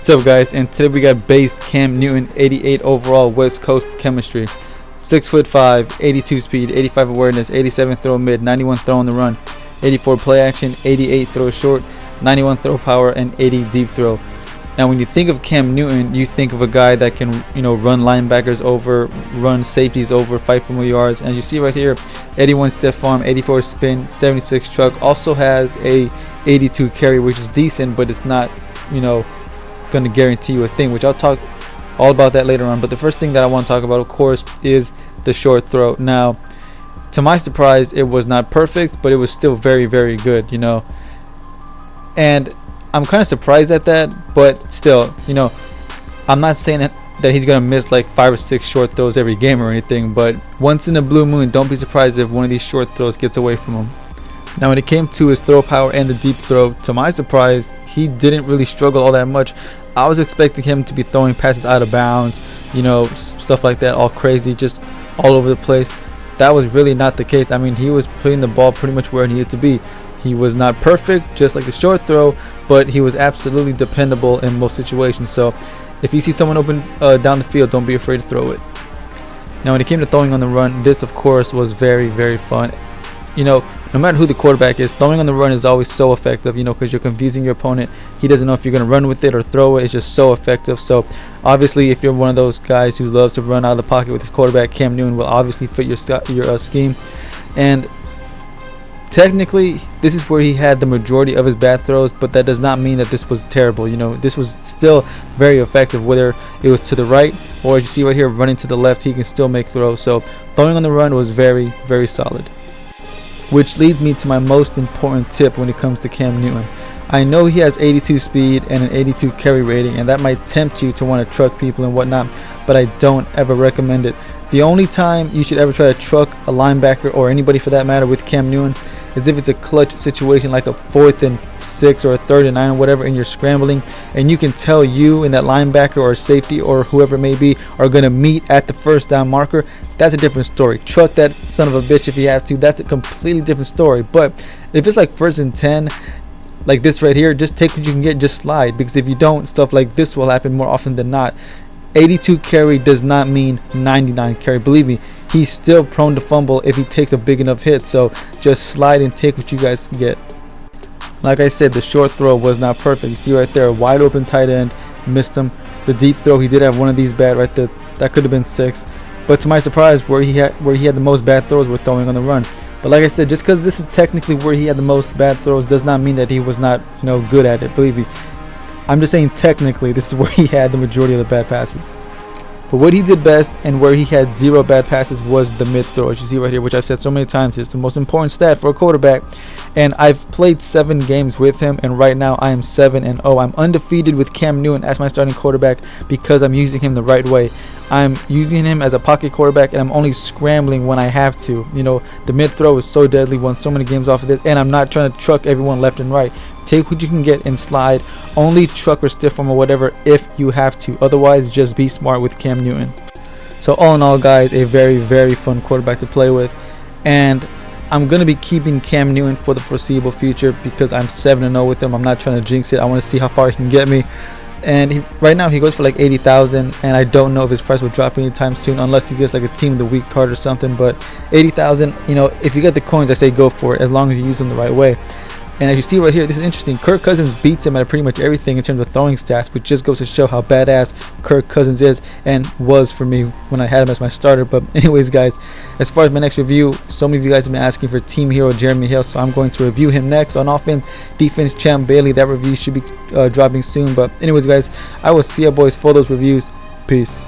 What's up, guys? And today we got base Cam Newton, 88 overall, West Coast chemistry, 6'5", 82 speed, 85 awareness, 87 throw mid, 91 throw on the run, 84 play action, 88 throw short, 91 throw power, and 80 deep throw. Now, when you think of Cam Newton, you think of a guy that can, run linebackers over, run safeties over, fight for more yards. And you see right here, 81 stiff arm, 84 spin, 76 truck. Also has a 82 carry, which is decent, but it's not, going to guarantee you a thing, which I'll talk all about that later on. But the first thing that I want to talk about, of course, is the short throw. Now, to my surprise, it was not perfect, but it was still very, very good, and I'm kind of surprised at that, but still, I'm not saying that he's gonna miss like 5 or 6 short throws every game or anything, but once in a blue moon, don't be surprised if one of these short throws gets away from him. Now, when it came to his throw power and the deep throw, to my surprise, he didn't really struggle all that much. I was expecting him to be throwing passes out of bounds, stuff like that, all crazy, just all over the place. That was really not the case. I mean, he was putting the ball pretty much where it needed to be. He was not perfect, just like the short throw, but he was absolutely dependable in most situations. So if you see someone open down the field, don't be afraid to throw it. Now, when it came to throwing on the run, this of course was very, very fun. No matter who the quarterback is, throwing on the run is always so effective, because you're confusing your opponent. He doesn't know if you're going to run with it or throw it. It's just so effective. So obviously, if you're one of those guys who loves to run out of the pocket with his quarterback, Cam Newton will obviously fit your scheme. And technically, this is where he had the majority of his bad throws, but that does not mean that this was terrible. This was still very effective, whether it was to the right or, as you see right here, running to the left, he can still make throws. So throwing on the run was very, very solid. Which leads me to my most important tip when it comes to Cam Newton. I know he has 82 speed and an 82 carry rating, and that might tempt you to want to truck people and whatnot, but I don't ever recommend it. The only time you should ever try to truck a linebacker, or anybody for that matter, with Cam Newton is if it's a clutch situation like a 4th and 6 or a 3rd and 9 or whatever, and you're scrambling and you can tell you and that linebacker or safety or whoever it may be are going to meet at the first down marker. That's a different story. Truck that son of a bitch if you have to. That's a completely different story. But if it's like 1st and 10 like this right here, just take what you can get, just slide, because if you don't, stuff like this will happen more often than not. 82 carry does not mean 99 carry. Believe me, he's still prone to fumble if he takes a big enough hit. So just slide and take what you guys can get. Like I said, the short throw was not perfect. You see right there, wide open tight end, missed him. The deep throw, he did have one of these bad right there. That could have been 6. But to my surprise, where he had the most bad throws were throwing on the run. But like I said, just because this is technically where he had the most bad throws does not mean that he was not good at it. Believe me, I'm just saying technically this is where he had the majority of the bad passes. But what he did best and where he had 0 bad passes was the mid throw, as you see right here, which I've said so many times is the most important stat for a quarterback. And I've played 7 games with him, and right now I am 7-0. I'm undefeated with Cam Newton as my starting quarterback because I'm using him the right way. I'm using him as a pocket quarterback, and I'm only scrambling when I have to. The mid throw is so deadly. Won so many games off of this, and I'm not trying to truck everyone left and right. Take what you can get and slide. Only truck or stiff arm or whatever if you have to. Otherwise, just be smart with Cam Newton. So all in all, guys, a very, very fun quarterback to play with, and I'm going to be keeping Cam Newton for the foreseeable future because I'm 7-0 with him. I'm not trying to jinx it. I want to see how far he can get me. And right now he goes for like 80,000, and I don't know if his price will drop anytime soon unless he gets like a team of the week card or something. But 80,000, if you get the coins, I say go for it as long as you use them the right way. And as you see right here, this is interesting. Kirk Cousins beats him at pretty much everything in terms of throwing stats, which just goes to show how badass Kirk Cousins is and was for me when I had him as my starter. But anyways, guys, as far as my next review, so many of you guys have been asking for team hero Jeremy Hill, so I'm going to review him next. On offense, defense, Champ Bailey. That review should be dropping soon. But anyways, guys, I will see you boys for those reviews. Peace.